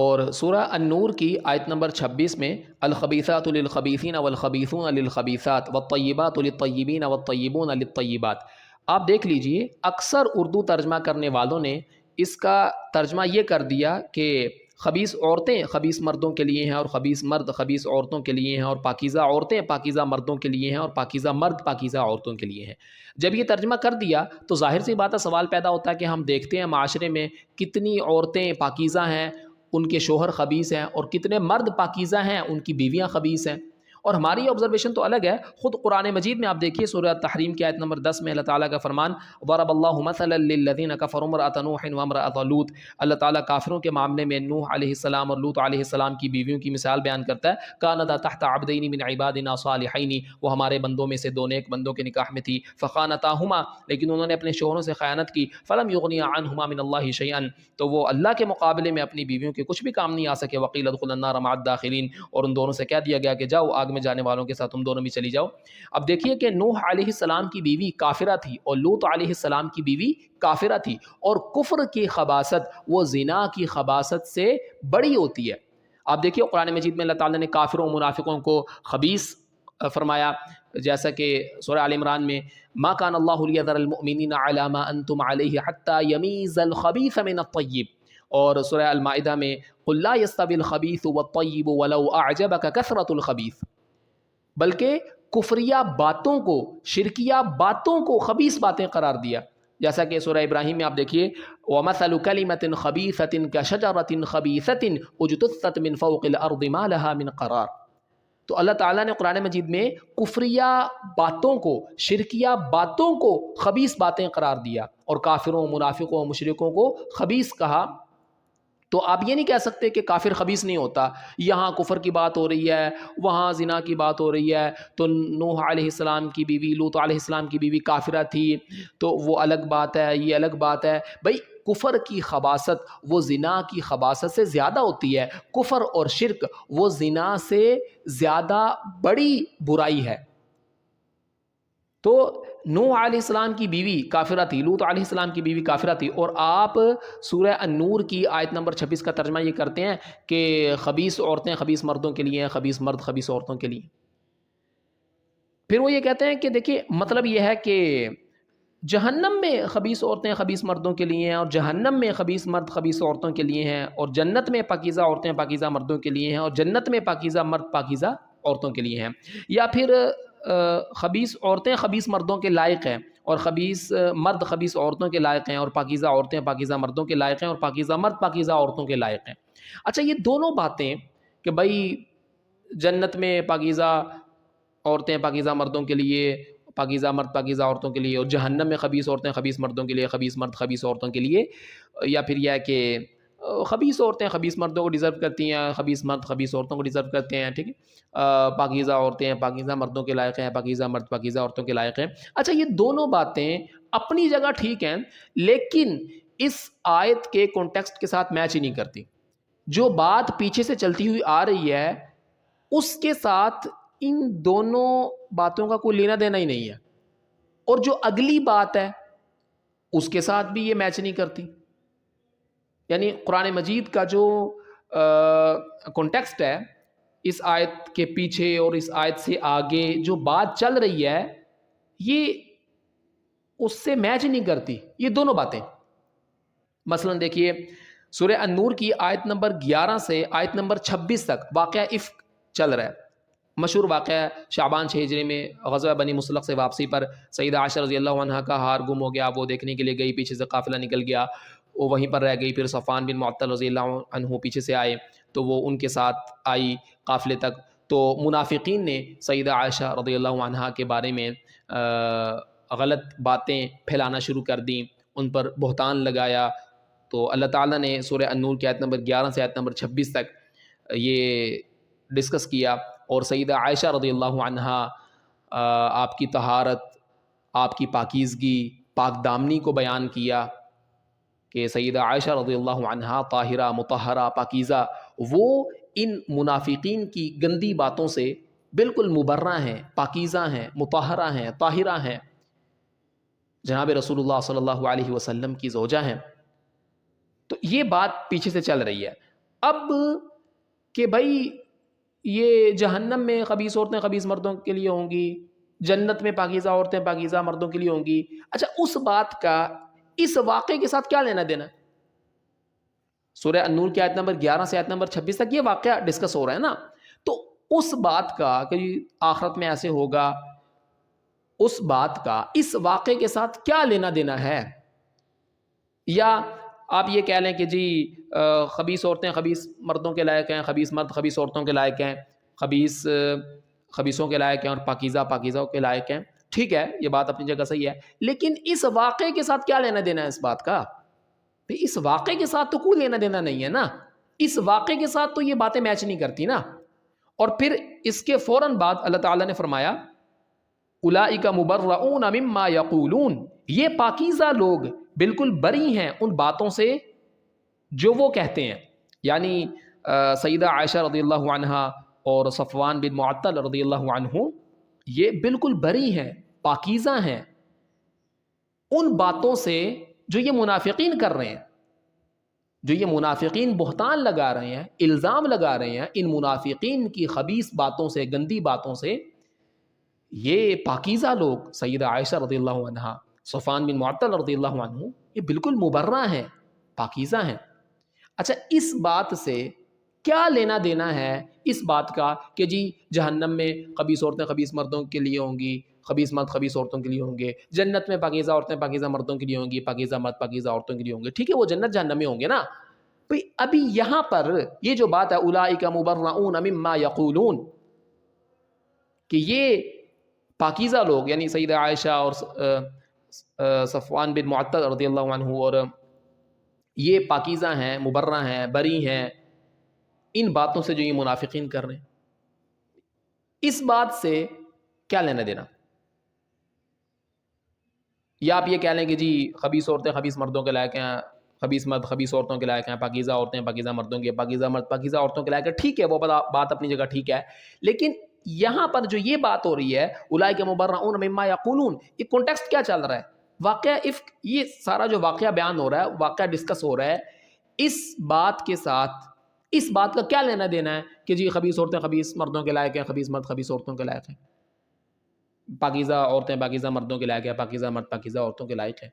اور سورہ النور کی آیت نمبر 26 میں الخبیثات للخبیثین والخبیثون للخبیثات والطیبات للطیبین والطیبون للطیبات. آپ دیکھ لیجئے اکثر اردو ترجمہ کرنے والوں نے اس کا ترجمہ یہ کر دیا کہ خبیث عورتیں خبیث مردوں کے لیے ہیں اور خبیث مرد خبیث عورتوں کے لیے ہیں، اور پاکیزہ عورتیں پاکیزہ مردوں کے لیے ہیں اور پاکیزہ مرد پاکیزہ عورتوں کے لیے ہیں. جب یہ ترجمہ کر دیا تو ظاہر سی بات ہے، سوال پیدا ہوتا ہے کہ ہم دیکھتے ہیں معاشرے میں کتنی عورتیں پاکیزہ ہیں، ان کے شوہر خبیث ہیں، اور کتنے مرد پاکیزہ ہیں، ان کی بیویاں خبیث ہیں. اور ہماری آبزرویشن تو الگ ہے. خود قرآن مجید میں آپ دیکھیے سورہ تحریم کی آیت نمبر 10 میں اللہ تعالیٰ کا فرمان ضرب اللہ مثلا للذین کفروا امرأۃ نوح وامرأۃ لوط. اللہ تعالیٰ کافروں کے معاملے میں نوح علیہ السلام اور لوط علیہ السلام کی بیویوں کی مثال بیان کرتا ہے. کانتا تحت عبدین من عبادنا صالحین، وہ ہمارے بندوں میں سے دو نیک بندوں کے نکاح میں تھی. فخانتاہما، لیکن انہوں نے اپنے شوہروں سے خیانت کی. فلم یغنیا عنہما من اللہ شیئا، تو وہ اللہ کے مقابلے میں اپنی بیویوں کے کچھ بھی کام نہیں آ سکے. وقیل ادخلوا النار مع الداخلین، اور ان دونوں سے کہہ دیا گیا کہ جاؤ آگ میں جانے والوں کے ساتھ تم دونوں بھی چلی جاؤ. اب دیکھیے کہ نوح علیہ السلام کی بیوی کافرہ تھی اور لوط علیہ السلام کی بیوی کافرہ تھی، اور کفر کی خباثت وہ زنا کی خباثت سے بڑی ہوتی ہے. آپ دیکھیے قرآن مجید میں اللہ تعالیٰ نے کافروں منافقوں کو خبیث فرمایا، جیسا کہ سورہ آل عمران میں ما کان اللہ لیذر المؤمنین علی ما انتم علیہ حتی یمیز الخبیث من الطیب، اور سورہ المائدہ میں قل لا یستوی الخبیث والطیب ولو اعجبک کثرۃ الخبیث، بلکہ کفریہ باتوں کو شرکیہ باتوں کو خبیث باتیں قرار دیا. جیسا کہ سورہ ابراہیم میں آپ دیکھیے وَمَثَلُ كَلِمَةٍ خَبِيثَةٍ كَشَجَرَةٍ خَبِيثَةٍ اُجْتُثَّتْ مِنْ فَوْقِ الْأَرْضِ مَا لَهَا مِنْ قَرَارٍ. تو اللہ تعالیٰ نے قرآن مجید میں کفریہ باتوں کو شرکیہ باتوں کو خبیث باتیں قرار دیا اور کافروں منافقوں مشرکوں کو خبیث کہا. تو آپ یہ نہیں کہہ سکتے کہ کافر خبیث نہیں ہوتا. یہاں کفر کی بات ہو رہی ہے، وہاں زنا کی بات ہو رہی ہے، تو نوح علیہ السلام کی بیوی لوط علیہ السلام کی بیوی کافرہ تھی تو وہ الگ بات ہے، یہ الگ بات ہے. بھائی کفر کی خباثت وہ زنا کی خباثت سے زیادہ ہوتی ہے. کفر اور شرک وہ زنا سے زیادہ بڑی برائی ہے. تو نوح علیہ السلام کی بیوی کافرہ تھی، لوط علیہ السلام کی بیوی کافرہ تھی، اور آپ سورہ النور کی آیت نمبر 26 کا ترجمہ یہ کرتے ہیں کہ خبیث عورتیں خبیث مردوں کے لیے ہیں، خبیث مرد خبیث عورتوں کے لیے. پھر وہ یہ کہتے ہیں کہ دیکھیے مطلب یہ ہے کہ جہنم میں خبیث عورتیں خبیث مردوں کے لیے ہیں، اور جہنم میں خبیث مرد خبیث عورتوں کے لیے ہیں، اور جنت میں پاکیزہ عورتیں پاکیزہ مردوں کے لیے ہیں، اور جنت میں پاکیزہ مرد پاکیزہ عورتوں کے لیے ہیں. یا پھر خبیث عورتیں خبیث مردوں کے لائق ہیں، اور خبیث مرد خبیث عورتوں کے لائق ہیں، اور پاکیزہ عورتیں پاکیزہ مردوں کے لائق ہیں، اور پاکیزہ مرد پاکیزہ عورتوں کے لائق ہیں. اچھا یہ دونوں باتیں کہ بھائی جنت میں پاکیزہ عورتیں پاکیزہ مردوں کے لیے، پاکیزہ مرد پاکیزہ عورتوں کے لیے، اور جہنم میں خبیث عورتیں خبیث مردوں کے لیے، خبیث مرد خبیث عورتوں کے لیے. یا پھر یہ ہے کہ خبیث عورتیں خبیث مردوں کو ڈیزرو کرتی ہیں، خبیث مرد خبیث عورتوں کو ڈیزرو کرتے ہیں. ٹھیک ہے، پاکیزہ عورتیں پاکیزہ مردوں کے لائق ہیں، پاکیزہ مرد پاکیزہ عورتوں کے لائق ہیں. اچھا یہ دونوں باتیں اپنی جگہ ٹھیک ہیں، لیکن اس آیت کے کانٹیکسٹ کے ساتھ میچ ہی نہیں کرتی. جو بات پیچھے سے چلتی ہوئی آ رہی ہے اس کے ساتھ ان دونوں باتوں کا کوئی لینا دینا ہی نہیں ہے، اور جو اگلی بات ہے اس کے ساتھ بھی یہ میچ نہیں کرتی. یعنی قرآن مجید کا جو کانٹیکسٹ ہے اس آیت کے پیچھے اور اس آیت سے آگے جو بات چل رہی ہے یہ اس سے میچ نہیں کرتی یہ دونوں باتیں. مثلا دیکھیے سورہ النور کی آیت نمبر 11 سے آیت نمبر 26 تک واقعہ افک چل رہا ہے. مشہور واقعہ شعبان 6 ہجری میں غزوہ بنی مصطلق سے واپسی پر سیدہ عائشہ رضی اللہ عنہا کا ہار گم ہو گیا. وہ دیکھنے کے لیے گئی، پیچھے سے قافلہ نکل گیا، وہ وہیں پر رہ گئی. پھر صفوان بن معطل رضی اللہ عنہ پیچھے سے آئے تو وہ ان کے ساتھ آئی قافلے تک. تو منافقین نے سیدہ عائشہ رضی اللہ عنہا کے بارے میں غلط باتیں پھیلانا شروع کر دیں، ان پر بہتان لگایا. تو اللہ تعالیٰ نے سورہ النور کی آیت نمبر 11 سے آیت نمبر 26 تک یہ ڈسکس کیا، اور سیدہ عائشہ رضی اللہ عنہا آپ کی طہارت، آپ کی پاکیزگی، پاک دامنی کو بیان کیا کہ سیدہ عائشہ رضی اللہ عنہا طاہرہ مطہرہ پاکیزہ، وہ ان منافقین کی گندی باتوں سے بالکل مبرہ ہیں، پاکیزہ ہیں، مطہرہ ہیں، طاہرہ ہیں، جناب رسول اللہ صلی اللہ علیہ وسلم کی زوجہ ہیں. تو یہ بات پیچھے سے چل رہی ہے. اب کہ بھائی یہ جہنم میں خبیث عورتیں خبیث مردوں کے لیے ہوں گی، جنت میں پاکیزہ عورتیں پاکیزہ مردوں کے لیے ہوں گی، اچھا اس بات کا اس واقعے کے ساتھ کیا لینا دینا؟ سورہ النور کی آیت نمبر 11 سے آیت نمبر 26 تک یہ واقعہ ڈسکس ہو رہا ہے نا، تو اس بات کا کہ آخرت میں ایسے ہوگا، اس بات کا اس واقعے کے ساتھ کیا لینا دینا ہے؟ یا آپ یہ کہہ لیں کہ جی خبیث عورتیں خبیث مردوں کے لائق ہیں، خبیث مرد خبیث عورتوں کے لائق ہیں، خبیث خبیثوں کے لائق ہیں اور پاکیزہ پاکیزوں کے لائق ہیں، ٹھیک ہے یہ بات اپنی جگہ صحیح ہے، لیکن اس واقعے کے ساتھ کیا لینا دینا ہے اس بات کا؟ اس واقعے کے ساتھ تو کوئی لینا دینا نہیں ہے نا، اس واقعے کے ساتھ تو یہ باتیں میچ نہیں کرتی نا۔ اور پھر اس کے فوراً بعد اللہ تعالیٰ نے فرمایا اولئک مبرؤون مما یقولون، یہ پاکیزہ لوگ بالکل بری ہیں ان باتوں سے جو وہ کہتے ہیں، یعنی سیدہ عائشہ رضی اللہ عنہا اور صفوان بن معطل رضی اللہ عنہ یہ بالکل بری ہیں، پاکیزہ ہیں ان باتوں سے جو یہ منافقین کر رہے ہیں، جو یہ منافقین بہتان لگا رہے ہیں، الزام لگا رہے ہیں، ان منافقین کی خبیث باتوں سے، گندی باتوں سے یہ پاکیزہ لوگ سیدہ عائشہ رضی اللہ عنہا، صفوان بن معطل رضی اللہ عنہ یہ بالکل مبرہ ہیں، پاکیزہ ہیں۔ اچھا اس بات سے کیا لینا دینا ہے اس بات کا کہ جی جہنم میں خبیث عورتیں خبیث مردوں کے لیے ہوں گی، خبیث مرد خبیث عورتوں کے لیے ہوں گے، جنت میں پاکیزہ عورتیں پاکیزہ مردوں کے لیے ہوں گی، پاکیزہ مرد پاکیزہ عورتوں کے لیے ہوں گے، ٹھیک ہے وہ جنت جہنم میں ہوں گے نا۔ بھئی ابھی یہاں پر یہ جو بات ہے اولئک مبرؤون مما یقولون، کہ یہ پاکیزہ لوگ یعنی سیدہ عائشہ اور صفوان بن معطل رضی اللہ عنہ اور یہ پاکیزہ ہیں، مبرہ ہیں، بری ہیں ان باتوں سے جو یہ منافقین کر رہے ہیں، اس بات سے کیا لینا دینا؟ یا آپ یہ کہہ لیں کہ جی خبیث عورتیں خبیث مردوں کے لائق ہیں، خبیث مرد خبیث عورتوں کے لائق ہیں، پاکیزہ عورتیں پاکیزہ مردوں کے، پاکیزہ مرد پاکیزہ عورتوں کے لائق ہیں، ٹھیک ہے وہ بات اپنی جگہ ٹھیک ہے، لیکن یہاں پر جو یہ بات ہو رہی ہے اولئک مبرؤون مما یقولون، یہ کانٹیکسٹ کیا چل رہا ہے؟ واقعہ افک، یہ سارا جو واقعہ بیان ہو رہا ہے، واقعہ ڈسکس ہو رہا ہے، اس بات کے ساتھ اس بات کا کیا لینا دینا ہے کہ جی خبیث عورتیں خبیث مردوں کے لائق ہیں، خبیث مرد خبیث عورتوں کے لائق ہیں، پاکیزہ عورتیں پاکیزہ مردوں کے لائق ہیں، پاکیزہ مرد پاکیزہ عورتوں کے لائق ہیں،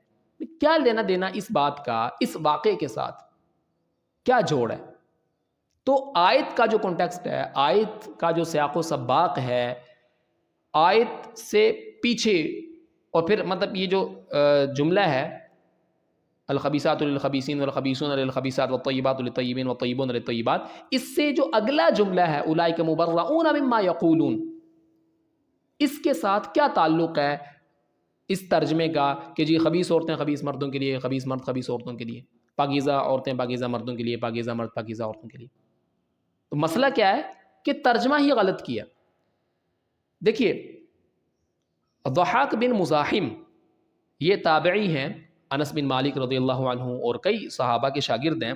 کیا لینا دینا اس بات کا اس واقعے کے ساتھ؟ کیا جوڑ ہے؟ تو آیت کا جو کانٹیکسٹ ہے، آیت کا جو سیاق و سباق ہے، آیت سے پیچھے اور پھر مطلب یہ جو جملہ ہے الخبیثات للخبیثین والخبیثون للخبیثات والطیبات للطیبین والطیبون للطیبات، اس سے جو اگلا جملہ ہے اولئک مبرؤون مما یقولون، اس کے ساتھ کیا تعلق ہے اس ترجمے کا کہ جی خبیث عورتیں خبیث مردوں کے لیے، خبیث مرد خبیث عورتوں کے لیے، پاکیزہ عورتیں پاکیزہ مردوں کے لیے، پاکیزہ مرد پاکیزہ عورتوں کے لیے؟ تو مسئلہ کیا ہے کہ ترجمہ ہی غلط کیا۔ دیکھیے ضحاک بن مزاحم یہ تابعی ہیں، انس بن مالک رضی اللہ عنہ اور کئی صحابہ کے شاگرد ہیں،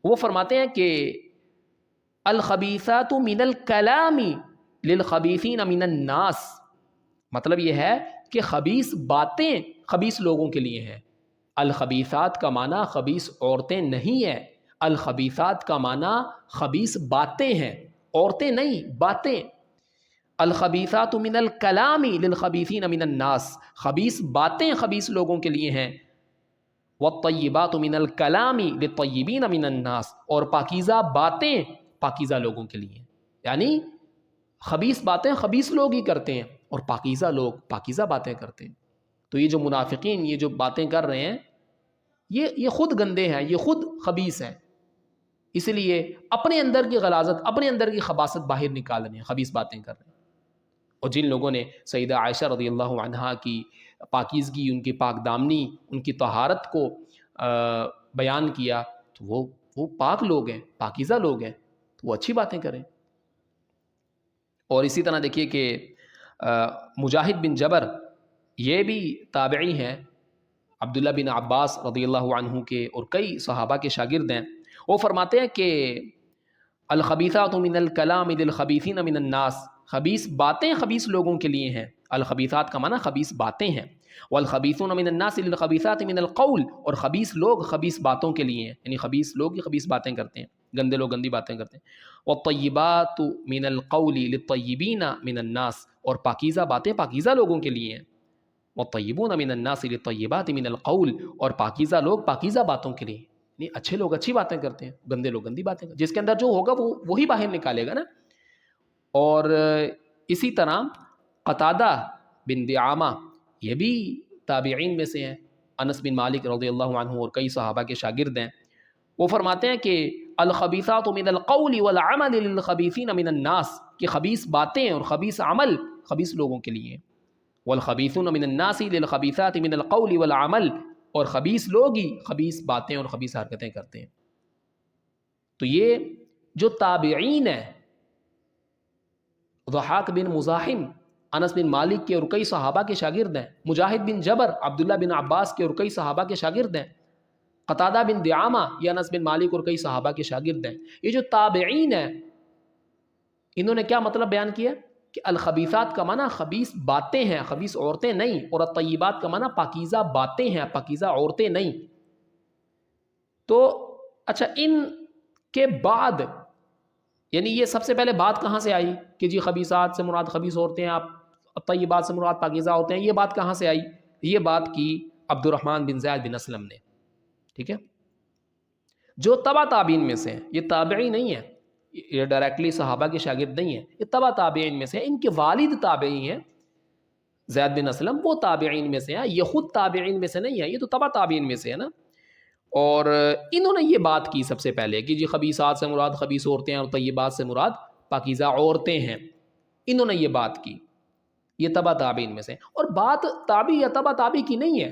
وہ فرماتے ہیں کہ الخبیثات من الکلام للخبیثین من الناس، مطلب یہ ہے کہ خبیث باتیں خبیث لوگوں کے لیے ہیں۔ الخبیثات کا معنی خبیث عورتیں نہیں ہے، الخبیثات کا معنی خبیث باتیں ہیں، عورتیں نہیں باتیں۔ الخبیثات من الکلام للخبیثین من الناس، خبیث باتیں خبیث لوگوں کے لیے ہیں، والطیبات من الکلام للطیبین من الناس، اور پاکیزہ باتیں پاکیزہ لوگوں کے لیے، یعنی خبیث باتیں خبیث لوگ ہی کرتے ہیں اور پاکیزہ لوگ پاکیزہ باتیں کرتے ہیں۔ تو یہ جو منافقین یہ جو باتیں کر رہے ہیں یہ خود گندے ہیں، یہ خود خبیث ہیں، اس لیے اپنے اندر کی غلاظت اپنے اندر کی خباثت باہر نکال رہے ہیں، خبیث باتیں کر رہے ہیں۔ اور جن لوگوں نے سیدہ عائشہ رضی اللہ عنہا کی پاکیزگی، ان کی پاک دامنی، ان کی طہارت کو بیان کیا، تو وہ پاک لوگ ہیں، پاکیزہ لوگ ہیں، تو وہ اچھی باتیں کریں۔ اور اسی طرح دیکھیے کہ مجاہد بن جبر یہ بھی تابعی ہیں، عبداللہ بن عباس رضی اللہ عنہ کے اور کئی صحابہ کے شاگرد ہیں، وہ فرماتے ہیں کہ الخبیثات من الکلام للخبیثین من الناس، خبیث باتیں خبیث لوگوں کے لیے ہیں، الخبیثات کا معنی خبیث باتیں ہیں، والخبیثون من الناس للخبیثات من القول، اور خبیث لوگ خبیث باتوں کے لیے ہیں، یعنی خبیث لوگ ہی خبیث باتیں کرتے ہیں۔ گندے لوگ گندی باتیں کرتے ہیں. والطیبات من القول للطیبین من الناس، اور پاکیزہ باتیں پاکیزہ لوگوں کے لیے ہیں. والطیبون من الناس للطیبات من القول، اور پاکیزہ لوگ پاکیزہ باتوں کے لیے. نہیں، اچھے لوگ اچھی باتیں کرتے ہیں، گندے لوگ گندی باتیں کرتے ہیں. جس کے اندر جو ہوگا وہ وہی باہر نکالے گا نا. اور اسی طرح قتادہ بن دعامہ یہ بھی تابعین میں سے ہیں، انس بن مالک رضی اللہ عنہ اور کئی صحابہ کے شاگرد ہیں. وہ فرماتے ہیں کہ الخبیثات من القول والعمل للخبیثین من الناس، کہ خبیث باتیں اور خبیث عمل خبیث لوگوں کے لیے. والخبیثون من الناس للخبیثات من القول والعمل، اور خبیث لوگ ہی خبیث باتیں اور خبیث حرکتیں کرتے ہیں. تو یہ جو تابعین ہیں، ضحاک بن مزاحم انس بن مالک کے اور کئی صحابہ کے شاگرد ہیں، مجاہد بن جبر عبداللہ بن عباس کے اور کئی صحابہ کے شاگرد ہیں، قتادہ بن دعامہ یہ انس بن مالک اور کئی صحابہ کے شاگرد ہیں. یہ جو تابعین ہیں انہوں نے کیا مطلب بیان کیا کہ الخبیثات کا معنی خبیث باتیں ہیں، خبیث عورتیں نہیں، اور الطیبات کا معنی پاکیزہ باتیں ہیں، پاکیزہ عورتیں نہیں. تو اچھا، ان کے بعد یعنی یہ سب سے پہلے بات کہاں سے آئی کہ جی خبیثات سے مراد خبیث عورتیں ہیں، آپ طیبات سے مراد پاکیزہ عورتیں ہیں؟ یہ بات کہاں سے آئی؟ یہ بات کی عبد الرحمن بن زید بن اسلم نے. ٹھیک ہے، جو تبع تابعین میں سے ہیں، یہ تابعی نہیں ہے، یہ ڈائریکٹلی صحابہ کے شاگرد نہیں ہیں، یہ تبع تابعین میں سے ہیں. ان کے والد تابعی ہیں زید بن اسلم، وہ تابعین میں سے ہیں، یہ خود تابعین میں سے نہیں ہے، یہ تو تبع تابعین میں سے ہے نا. اور انہوں نے یہ بات کی سب سے پہلے کہ جی خبیثات سے مراد خبیث عورتیں ہیں اور طیبات سے مراد پاکیزہ عورتیں ہیں. انہوں نے یہ بات کی، یہ تبع تابعین میں سے. اور بات تابعی یا تبع تابعی کی نہیں ہے،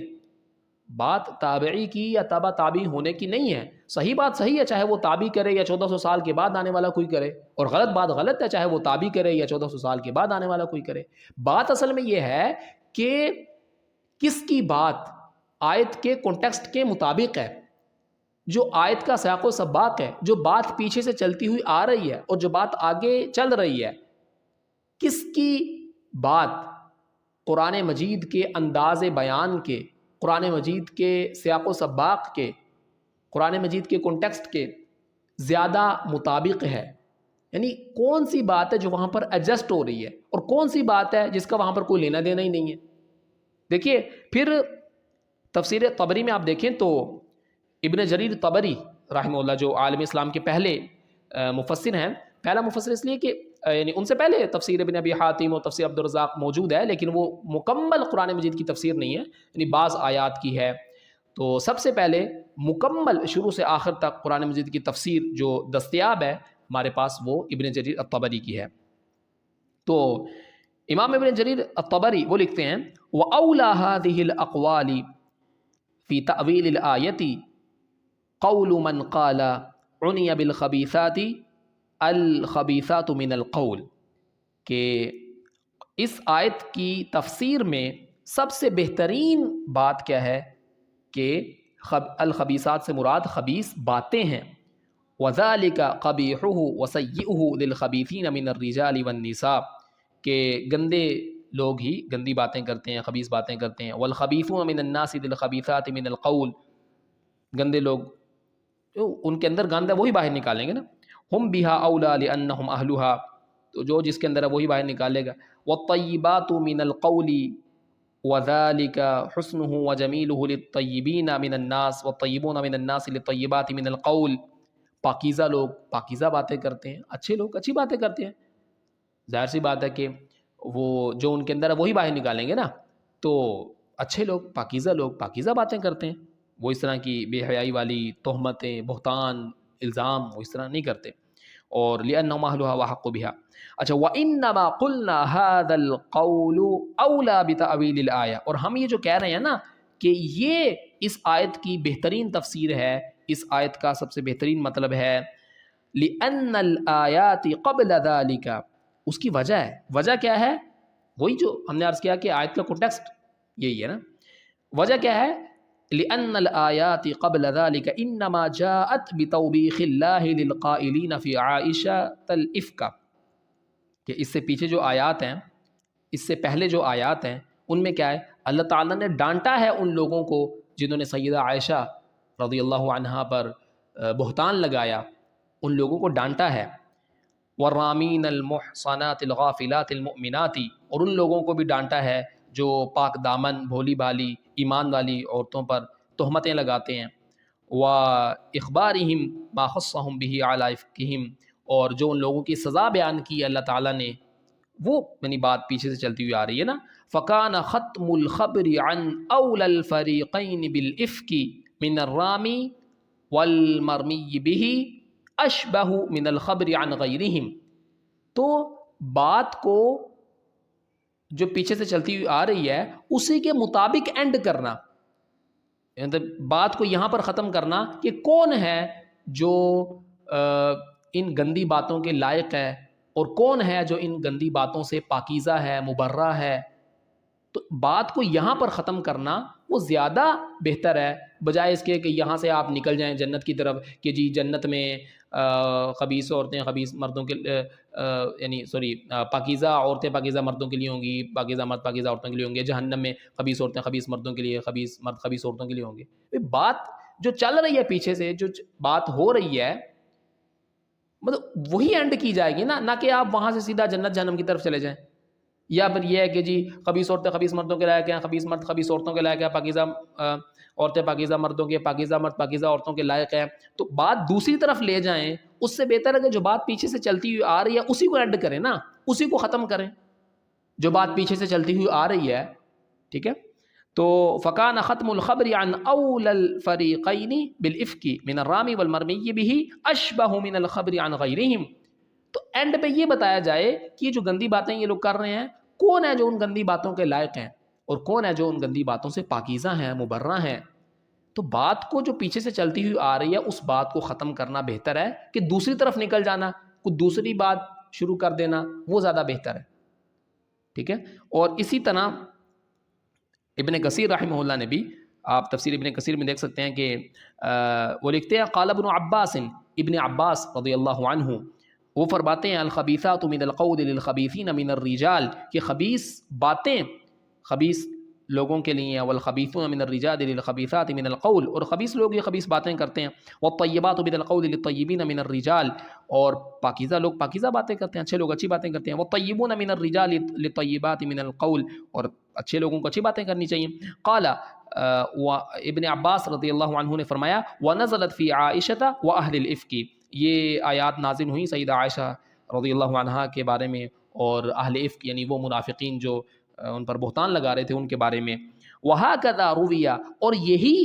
بات تابعی کی یا تبع تابعی ہونے کی نہیں ہے. صحیح بات صحیح ہے، چاہے وہ تابعی کرے یا 1400 سال کے بعد آنے والا کوئی کرے، اور غلط بات غلط ہے، چاہے وہ تابعی کرے یا 1400 سال کے بعد آنے والا کوئی کرے. بات اصل میں یہ ہے کہ کس کی بات آیت کے کانٹیکسٹ کے مطابق ہے، جو آیت کا سیاق و سباق ہے، جو بات پیچھے سے چلتی ہوئی آ رہی ہے اور جو بات آگے چل رہی ہے، کس کی بات قرآن مجید کے انداز بیان کے، قرآن مجید کے سیاق و سباق کے، قرآن مجید کے کانٹیکسٹ کے زیادہ مطابق ہے. یعنی کون سی بات ہے جو وہاں پر ایڈجسٹ ہو رہی ہے، اور کون سی بات ہے جس کا وہاں پر کوئی لینا دینا ہی نہیں ہے. دیکھیے پھر تفسیر طبری میں آپ دیکھیں تو ابن جریر طبری رحمہ اللہ جو عالم اسلام کے پہلے مفسر ہیں، پہلا مفسر اس لیے کہ یعنی ان سے پہلے تفسیر ابن ابی حاتم اور تفسیر عبدالرزاق موجود ہے، لیکن وہ مکمل قرآن مجید کی تفسیر نہیں ہے، یعنی بعض آیات کی ہے. تو سب سے پہلے مکمل شروع سے آخر تک قرآن مجید کی تفسیر جو دستیاب ہے ہمارے پاس وہ ابن جریر الطبری کی ہے. تو امام ابن جریر الطبری وہ لکھتے ہیں وَأَوْلَى هَذِهِ الْأَقْوَالِ فِي تَأْوِيلِ الْآيَةِ قول من قال عنی بالخبیثات الخبیثات من القول، کہ اس آیت کی تفسیر میں سب سے بہترین بات کیا ہے کہ الخبیثات سے مراد خبیث باتیں ہیں. وَذَلِكَ قَبِيحُهُ وَسَيِّئُهُ لِلْخَبِيثِينَ مِنَ الرِّجَالِ وَالنِّسَاءِ، کہ گندے لوگ ہی گندی باتیں کرتے ہیں، خبیث باتیں کرتے ہیں. وَالْخَبِيثُونَ مِنَ النَّاسِ لِلْخَبِيثَاتِ مِنَ الْقَوْلِ، گندے لوگ جو ان کے اندر گند ہے وہی باہر نکالیں گے نا. ہم بہا اولا لانہم اہلھا، تو جو جس کے اندر ہے وہی باہر نکالے گا. والطیبات من القول وذلك حسنه وجمیلہ للطیبین من الناس والطیبون من الناس للطیبات من القول، پاکیزہ لوگ پاکیزہ باتیں کرتے ہیں، اچھے لوگ اچھی باتیں کرتے ہیں. ظاہر سی بات ہے کہ وہ جو ان کے اندر ہے وہی باہر نکالیں گے نا. تو اچھے لوگ پاکیزہ باتیں کرتے ہیں، وہ اس طرح کی بے حیائی والی تہمتیں، بہتان، الزام وہ اس طرح نہیں کرتے. اور لأنهم أهلها وحق بها. اچھا وإنما قلنا هذا القول أولى بتأويل الآية، اور ہم یہ جو کہہ رہے ہیں نا کہ یہ اس آیت کی بہترین تفسیر ہے، اس آیت کا سب سے بہترین مطلب ہے. لأن الآيات قبل ذلك، اس کی وجہ ہے. وجہ کیا ہے؟ وہی جو ہم نے عرض کیا کہ آیت کا کنٹیکسٹ یہی ہے نا. وجہ کیا ہے؟ لأن الآيات قبل ذلك انما جاءت بتوبيخ الله للقائلين في عائشة الإفك، کہ اس سے پیچھے جو آیات ہیں، اس سے پہلے جو آیات ہیں ان میں کیا ہے؟ اللہ تعالیٰ نے ڈانٹا ہے ان لوگوں کو جنہوں نے سیدہ عائشہ رضی اللہ عنہا پر بہتان لگایا ان لوگوں کو ڈانٹا ہے، والرامین المحصنات الغافلات المؤمنات، اور ان لوگوں کو بھی ڈانٹا ہے جو پاک دامن بھولی بھالی ایمان والی عورتوں پر تہمتیں لگاتے ہیں، وَإِخْبَارِهِمْ مَا خَصَّهُمْ بِهِ عَلَىٰ إِفْكِهِمْ، اور جو ان لوگوں کی سزا بیان کی اللہ تعالیٰ نے، وہ یعنی بات پیچھے سے چلتی ہوئی آ رہی ہے نا، فَكَانَ خَتْمُ الْخَبْرِ عَنْ أَوْلَى الْفَرِيقَيْنِ بِالْإِفْكِ مِنَ الرَّامِ وَالْمَرْمِيِّ بِهِ أَشْبَهُ مِنَ الْخَبْرِ عَنْ غَيْرِهِمْ، تو بات کو جو پیچھے سے چلتی ہوئی آ رہی ہے اسی کے مطابق اینڈ کرنا، بات کو یہاں پر ختم کرنا کہ کون ہے جو ان گندی باتوں کے لائق ہے اور کون ہے جو ان گندی باتوں سے پاکیزہ ہے، مبرہ ہے، تو بات کو یہاں پر ختم کرنا وہ زیادہ بہتر ہے بجائے اس کے کہ یہاں سے آپ نکل جائیں جنت کی طرف کہ جی جنت میں خبیث عورتیں خبیث مردوں کے یعنی پاکیزہ عورتیں پاکیزہ مردوں کے لیے ہوں گی، پاکیزہ مرد پاکیزہ عورتوں کے لیے ہوں گے، جہنم میں خبیث عورتیں خبیث مردوں کے لیے، خبیث مرد خبیث عورتوں کے لیے ہوں گے۔ بات جو چل رہی ہے پیچھے سے، جو بات ہو رہی ہے، مطلب وہی اینڈ کی جائے گی نا، نہ کہ آپ وہاں سے سیدھا جنت جہنم کی طرف چلے جائیں، یا پھر یہ ہے کہ جی خبیث عورتیں خبیث مردوں کے لائق ہیں، خبیث مرد خبیث عورتوں کے لائق ہیں، پاکیزہ عورتیں پاکیزہ مردوں کے، پاکیزہ مرد پاکیزہ عورتوں کے لائق ہیں، تو بات دوسری طرف لے جائیں، اس سے بہتر ہے کہ جو بات پیچھے سے چلتی ہوئی آ رہی ہے اسی کو اینڈ کریں نا، اسی کو ختم کریں جو بات پیچھے سے چلتی ہوئی آ رہی ہے، ٹھیک ہے۔ تو فَكَانَ خَتْمُ الْخَبْرِ عَنْ أَوْلَى الْفَرِيقَيْنِ بِالْإِفْكِ مِنَ الرَّامِ وَالْمَرْمِيِّ بِهِ أَشْبَهُ مِنَ الْخَبْرِ عَنْ غَيْرِهِمْ، تو اینڈ پہ یہ بتایا جائے کہ یہ جو گندی باتیں یہ لوگ کر رہے ہیں، کون ہے جو ان گندی باتوں کے لائق ہیں اور کون ہے جو ان گندی باتوں سے پاکیزہ ہیں، مبرہ ہیں۔ تو بات کو جو پیچھے سے چلتی ہوئی آ رہی ہے اس بات کو ختم کرنا بہتر ہے کہ دوسری طرف نکل جانا، کوئی دوسری بات شروع کر دینا، وہ زیادہ بہتر ہے، ٹھیک ہے۔ اور اسی طرح ابن کثیر رحمہ اللہ نے بھی، آپ تفسیر ابن کثیر میں دیکھ سکتے ہیں کہ وہ لکھتے ہیں قال ابن عباس، ابن عباس رضی اللہ عنہ وہ فرماتے ہیں الخبیثات من القول للخبیثین من الرجال، کہ خبیث باتیں خبیث لوگوں کے لیے، والخبیثون من الرجال للخبیثات من القول، اور خبیث لوگ یہ خبیث باتیں کرتے ہیں، والطیبات من القول للطیبین من الرجال، اور پاکیزہ لوگ پاکیزہ باتیں کرتے ہیں، اچھے لوگ اچھی باتیں کرتے ہیں، والطیبون من الرجال للطیبات من القول، اور اچھے لوگوں کو اچھی باتیں کرنی چاہیے۔ قال ابن عباس رضی اللہ عنہ نے فرمایا وَنَزَلَتْ فِي عَائِشَةَ وَأَهْلِ الْإِفْكِ، یہ آیات نازل ہوئیں سیدہ عائشہ رضی اللہ عنہا کے بارے میں اور اہل افک یعنی وہ منافقین جو ان پر بہتان لگا رہے تھے ان کے بارے میں۔ وَهَكَذَا رُوِيَ، اور یہی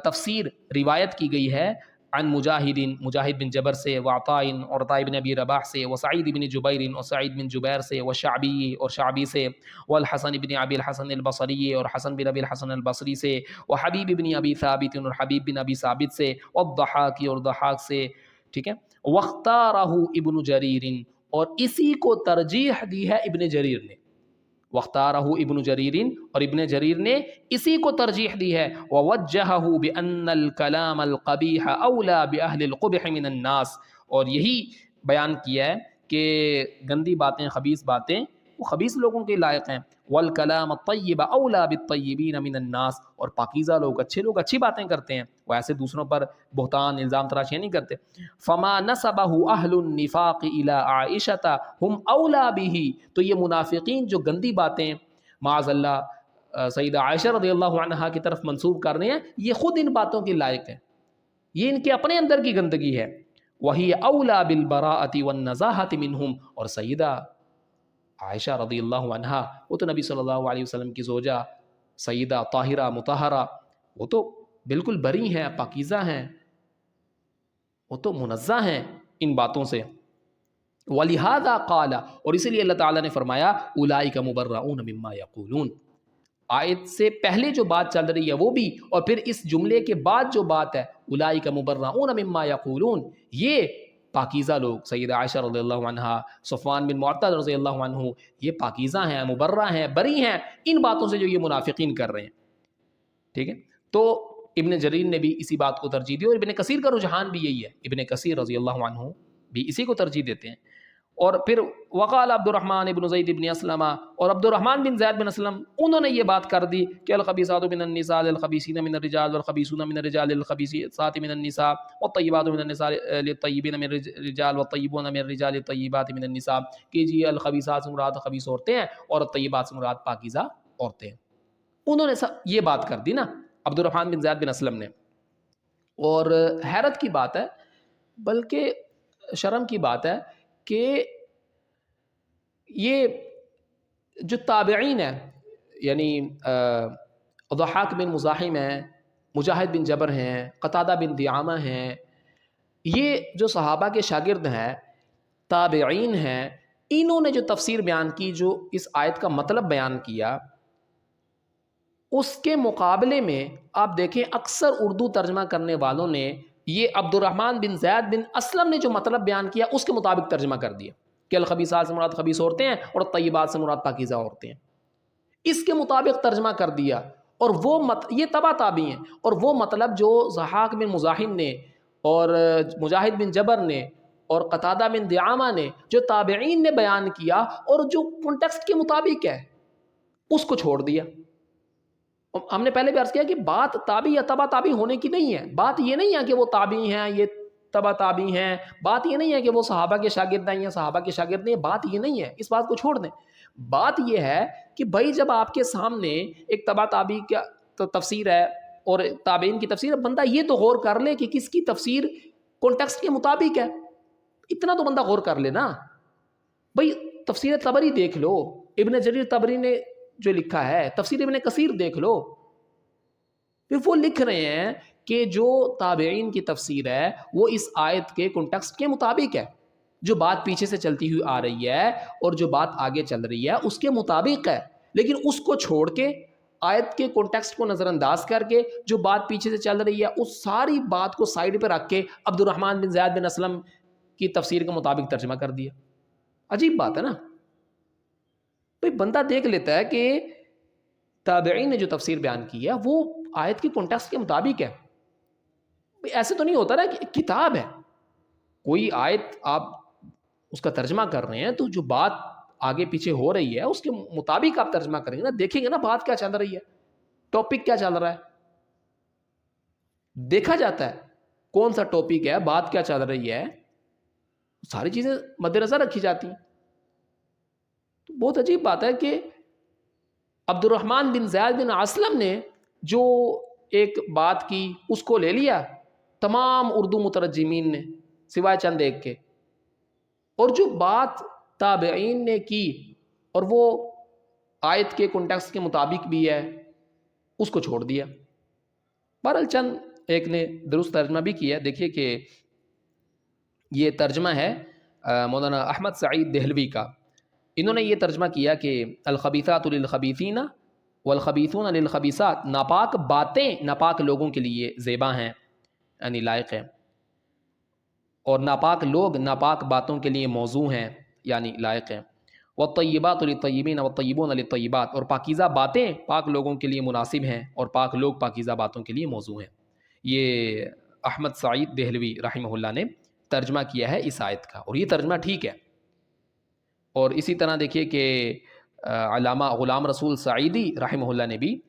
تفسیر روایت کی گئی ہے عن مجاہد بن جبر سے، وعطاء اور عطاء بن ابی رباح سے، وسعید بن جبیر اور سعید بن جبیر سے، وشعبی اور شعبی سے، والحسن بن ابی الحسن البصری اور حسن بن ابی الحسن البصری سے، وحبیب بن ابی ثابت اور حبیب بن ابی ثابت سے، والضحاک اور ضحاک سے، ٹھیک ہے۔ واختارہ ابن جریر، اور اسی کو ترجیح دی ہے ابن جریر نے، واختارہ ابن جریر، اور ابن جریر نے اسی کو ترجیح دی ہے، ووجہہ بأن الکلام القبیح اولا بأہل القبح من الناس، اور یہی بیان کیا ہے کہ گندی باتیں خبیث باتیں وہ خبیث لوگوں کے لائق ہیں، والکلام الطیب اولا بالطیبین من الناس، اور پاکیزہ لوگ اچھے لوگ اچھی باتیں کرتے ہیں، وہ ایسے دوسروں پر بہتان الزام تراشیاں نہیں کرتے۔ فما نسبہ اہل النفاق الی عائشہ ہم اولا بہ، تو یہ منافقین جو گندی باتیں معاذ اللہ سیدہ عائشہ رضی اللہ عنہا کی طرف منسوب کر رہے ہیں، یہ خود ان باتوں کے لائق ہیں، یہ ان کے اپنے اندر کی گندگی ہے۔ وہی اولا بالبراءۃ والنزاہۃ منہم، اور سیدہ عائشہ رضی اللہ عنہا وہ تو نبی صلی اللہ علیہ وسلم کی زوجہ سیدہ طاہرہ مطہرہ، وہ تو بالکل بری ہیں، پاکیزہ ہیں، وہ تو منزہ ہیں ان باتوں سے۔ وَلِهَذَا قَالَ، اور اسی لیے اللہ تعالیٰ نے فرمایا اولئک مبرؤون مما یقولون، آیت سے پہلے جو بات چل رہی ہے وہ بھی، اور پھر اس جملے کے بعد جو بات ہے اولئک مبرؤون مما یقولون، یہ پاکیزہ لوگ سیدہ عائشہ رضی اللہ عنہا، صفوان بن معطل رضی اللہ عنہ، یہ پاکیزہ ہیں، مبرہ ہیں، بری ہیں ان باتوں سے جو یہ منافقین کر رہے ہیں، ٹھیک ہے۔ تو ابن جریر نے بھی اسی بات کو ترجیح دی، اور ابن کثیر کا رجحان بھی یہی ہے، ابن کثیر رضی اللہ عنہ بھی اسی کو ترجیح دیتے ہیں۔ اور پھر وقال عبد الرحمن بن زید بن اسلم، اور عبد الرحمن بن زید بن اسلم انہوں نے یہ بات کر دی کہ الخبیثات من النساء للخبیثین من الرجال والخبیثون من الرجال للخبیثات من النساء والطیبات من النساء للطیبین من الرجال والطیبون من الرجال للطیبات من النساء، کہ جی الخبیثات سے مراد خبیث عورتیں ہیں اور الطیبات سے مراد پاکیزہ عورتیں ہیں۔ انہوں نے یہ بات کر دی نا عبد الرحمن بن زید بن اسلم نے، اور حیرت کی بات ہے بلکہ شرم کی بات ہے کہ یہ جو تابعین ہیں، یعنی ضحاک بن مزاحم ہیں، مجاہد بن جبر ہیں، قتادہ بن دعامہ ہیں، یہ جو صحابہ کے شاگرد ہیں، تابعین ہیں، انہوں نے جو تفسیر بیان کی، جو اس آیت کا مطلب بیان کیا، اس کے مقابلے میں آپ دیکھیں اکثر اردو ترجمہ کرنے والوں نے یہ عبد الرحمن بن زید بن اسلم نے جو مطلب بیان کیا اس کے مطابق ترجمہ کر دیا کہ الخبیثات سے مراد خبیث عورتیں ہیں اور طیبات سے مراد پاکیزہ عورتیں ہیں، اس کے مطابق ترجمہ کر دیا۔ اور وہ یہ تبع تابعی ہیں، اور وہ مطلب جو ضحاک بن مزاحم نے اور مجاہد بن جبر نے اور قتادہ بن دعامہ نے، جو تابعین نے بیان کیا اور جو کنٹیکسٹ کے مطابق ہے، اس کو چھوڑ دیا۔ ہم نے پہلے بھی عرض کیا کہ بات تابعی یا تبع تابعی ہونے کی نہیں ہے، بات یہ نہیں ہے کہ وہ تابعی ہیں یہ تبع تابعی ہیں، بات یہ نہیں ہے کہ وہ صحابہ کے شاگرد ہیں یا صحابہ کے شاگرد نہیں ہیں، بات یہ نہیں ہے، اس بات کو چھوڑ دیں۔ بات یہ ہے کہ بھائی جب آپ کے سامنے ایک تبع تابعی کا تفسیر ہے اور تابعین کی تفسیر ہے، بندہ یہ تو غور کر لے کہ کس کی تفسیر کانٹیکسٹ کے مطابق ہے، اتنا تو بندہ غور کر لے نا۔ بھائی تفسیر طبری دیکھ لو، ابن جریر طبری نے جو لکھا ہے، تفسیر ابن کثیر دیکھ لو، پھر وہ لکھ رہے ہیں کہ جو تابعین کی تفسیر ہے وہ اس آیت کے کنٹیکسٹ کے مطابق ہے، جو بات پیچھے سے چلتی ہوئی آ رہی ہے اور جو بات آگے چل رہی ہے اس کے مطابق ہے، لیکن اس کو چھوڑ کے آیت کے کنٹیکسٹ کو نظر انداز کر کے جو بات پیچھے سے چل رہی ہے اس ساری بات کو سائیڈ پہ رکھ کے عبد الرحمن بن زید بن اسلم کی تفسیر کے مطابق ترجمہ کر دیا۔ عجیب بات ہے نا۔ بھئی بندہ دیکھ لیتا ہے کہ تابعین نے جو تفسیر بیان کی ہے وہ آیت کی کنٹیکسٹ کے مطابق ہے۔ ایسے تو نہیں ہوتا نا کہ کتاب ہے، کوئی آیت آپ اس کا ترجمہ کر رہے ہیں تو جو بات آگے پیچھے ہو رہی ہے اس کے مطابق آپ ترجمہ کریں گے نا، دیکھیں گے نا بات کیا چل رہی ہے، ٹاپک کیا چل رہا ہے، دیکھا جاتا ہے کون سا ٹاپک ہے، بات کیا چل رہی ہے، ساری چیزیں مد نظر رکھی جاتی ہیں۔ تو بہت عجیب بات ہے کہ عبد الرحمن بن زید بن اسلم نے جو ایک بات کی اس کو لے لیا تمام اردو مترجمین نے سوائے چند ایک کے، اور جو بات تابعین نے کی اور وہ آیت کے کنٹیکسٹ کے مطابق بھی ہے اس کو چھوڑ دیا۔ بہرحال چند ایک نے درست ترجمہ بھی کیا، دیکھیے کہ یہ ترجمہ ہے مولانا احمد سعید دہلوی کا، انہوں نے یہ ترجمہ کیا کہ الخبیثات للخبیثین والخبیثون للخبیثات، ناپاک باتیں ناپاک لوگوں کے لیے زیبا ہیں یعنی لائق ہیں، اور ناپاک لوگ ناپاک باتوں کے لیے موضوع ہیں یعنی لائق ہیں، والطیبات للطیبین والطیبون للطیبات، اور پاکیزہ باتیں پاک لوگوں کے لیے مناسب ہیں اور پاک لوگ پاکیزہ باتوں کے لیے موضوع ہیں۔ یہ احمد سعید دہلوی رحمہ اللہ نے ترجمہ کیا ہے اس آیت کا، اور یہ ترجمہ ٹھیک ہے۔ اور اسی طرح دیکھیے کہ علامہ غلام رسول سعیدی رحمہ اللہ نے بھی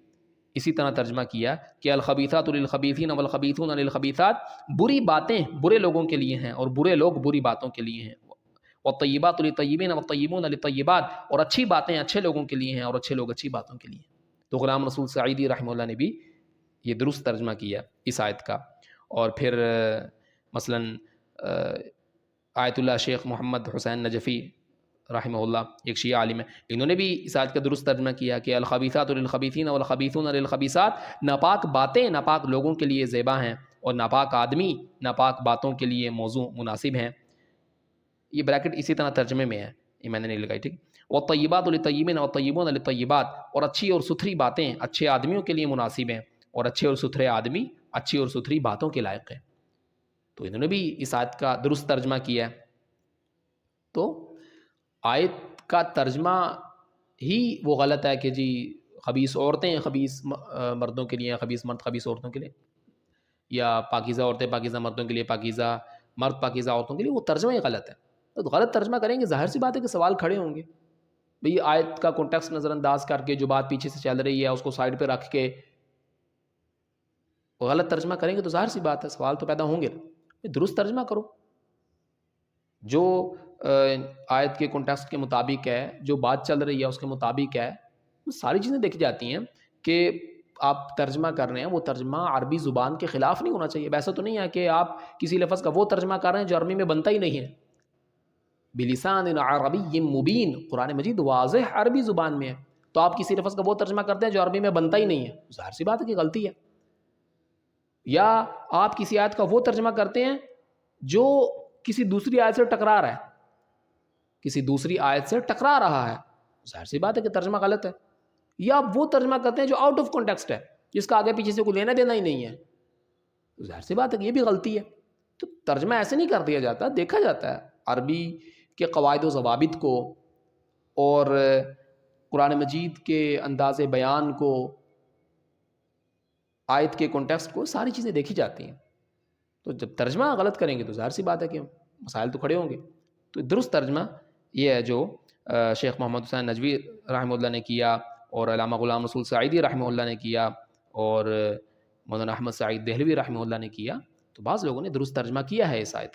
اسی طرح ترجمہ کیا کہ الخبیثات للخبیثین والخبیثون للخبیثات، بری باتیں برے لوگوں کے لیے ہیں اور برے لوگ بری باتوں کے لیے ہیں، والطیبات للطیبین والطیبون للطیبات، اور اچھی باتیں اچھے لوگوں کے لیے ہیں اور اچھے لوگ اچھی باتوں کے لیے ہیں۔ تو غلام رسول سعیدی رحمہ اللہ نے بھی یہ درست ترجمہ کیا اس آیت کا۔ اور پھر مثلا آیت اللہ شیخ محمد حسین نجفی رحمہ اللہ ایک شیعہ عالم ہے، انہوں نے بھی اس آیت کا درست ترجمہ کیا کہ الخبیثات للخبیثین والخبیثون للخبیثات، ناپاک باتیں ناپاک لوگوں کے لیے زیبا ہیں اور ناپاک آدمی ناپاک باتوں کے لیے موضوع مناسب ہیں۔ یہ بریکٹ اسی طرح ترجمے میں ہے، یہ میں نے نہیں لگائی، ٹھیک۔ والطیبات للطیبین والطیبون للطیبات، اور اچھی اور ستھری باتیں اچھے آدمیوں کے لیے مناسب ہیں اور اچھے اور ستھرے آدمی اچھی اور ستھری باتوں کے لائق ہیں۔ تو انہوں نے بھی اس آیت کا درست ترجمہ کیا ہے۔ تو آیت کا ترجمہ ہی وہ غلط ہے کہ جی خبیث عورتیں خبیث مردوں کے لیے، خبیث مرد خبیث عورتوں کے لیے، یا پاکیزہ عورتیں پاکیزہ مردوں کے لیے، پاکیزہ مرد پاکیزہ عورتوں کے لیے، وہ ترجمہ ہی غلط ہے۔ تو غلط ترجمہ کریں گے ظاہر سی بات ہے کہ سوال کھڑے ہوں گے. بھئی آیت کا کانٹیکسٹ نظر انداز کر کے جو بات پیچھے سے چل رہی ہے اس کو سائڈ پہ رکھ کے غلط ترجمہ کریں گے تو ظاہر سی بات ہے سوال تو پیدا ہوں گے. درست ترجمہ کرو جو آیت کے کانٹیکسٹ کے مطابق ہے، جو بات چل رہی ہے اس کے مطابق ہے. ساری چیزیں دیکھی جاتی ہیں کہ آپ ترجمہ کر رہے ہیں وہ ترجمہ عربی زبان کے خلاف نہیں ہونا چاہیے. ویسا تو نہیں ہے کہ آپ کسی لفظ کا وہ ترجمہ کر رہے ہیں جو عربی میں بنتا ہی نہیں ہے. بلسان عربی مبین، قرآن مجید واضح عربی زبان میں ہے، تو آپ کسی لفظ کا وہ ترجمہ کرتے ہیں جو عربی میں بنتا ہی نہیں ہے، ظاہر سی بات ہے کہ غلطی ہے. یا آپ کسی آیت کا وہ ترجمہ کرتے ہیں جو کسی دوسری آیت سے ٹکرا رہا ہے، کسی دوسری آیت سے ٹکرا رہا ہے، ظاہر سی بات ہے کہ ترجمہ غلط ہے. یا آپ وہ ترجمہ کرتے ہیں جو آؤٹ آف کانٹیکسٹ ہے، جس کا آگے پیچھے سے کوئی لینا دینا ہی نہیں ہے، ظاہر سی بات ہے کہ یہ بھی غلطی ہے. تو ترجمہ ایسے نہیں کر دیا جاتا، دیکھا جاتا ہے عربی کے قواعد و ضوابط کو اور قرآن مجید کے انداز بیان کو، آیت کے کانٹیکسٹ کو، ساری چیزیں دیکھی جاتی ہیں. تو جب ترجمہ غلط کریں گے تو ظاہر سی بات ہے کہ مسائل تو کھڑے ہوں گے. تو درست ترجمہ یہ ہے جو شیخ محمد حسین نجوی رحمہ اللہ نے کیا اور علامہ غلام رسول سعیدی رحمہ اللہ نے کیا اور مولانا احمد سعید دہلوی رحمہ اللہ نے کیا. تو بعض لوگوں نے درست ترجمہ کیا ہے اس آیت کا.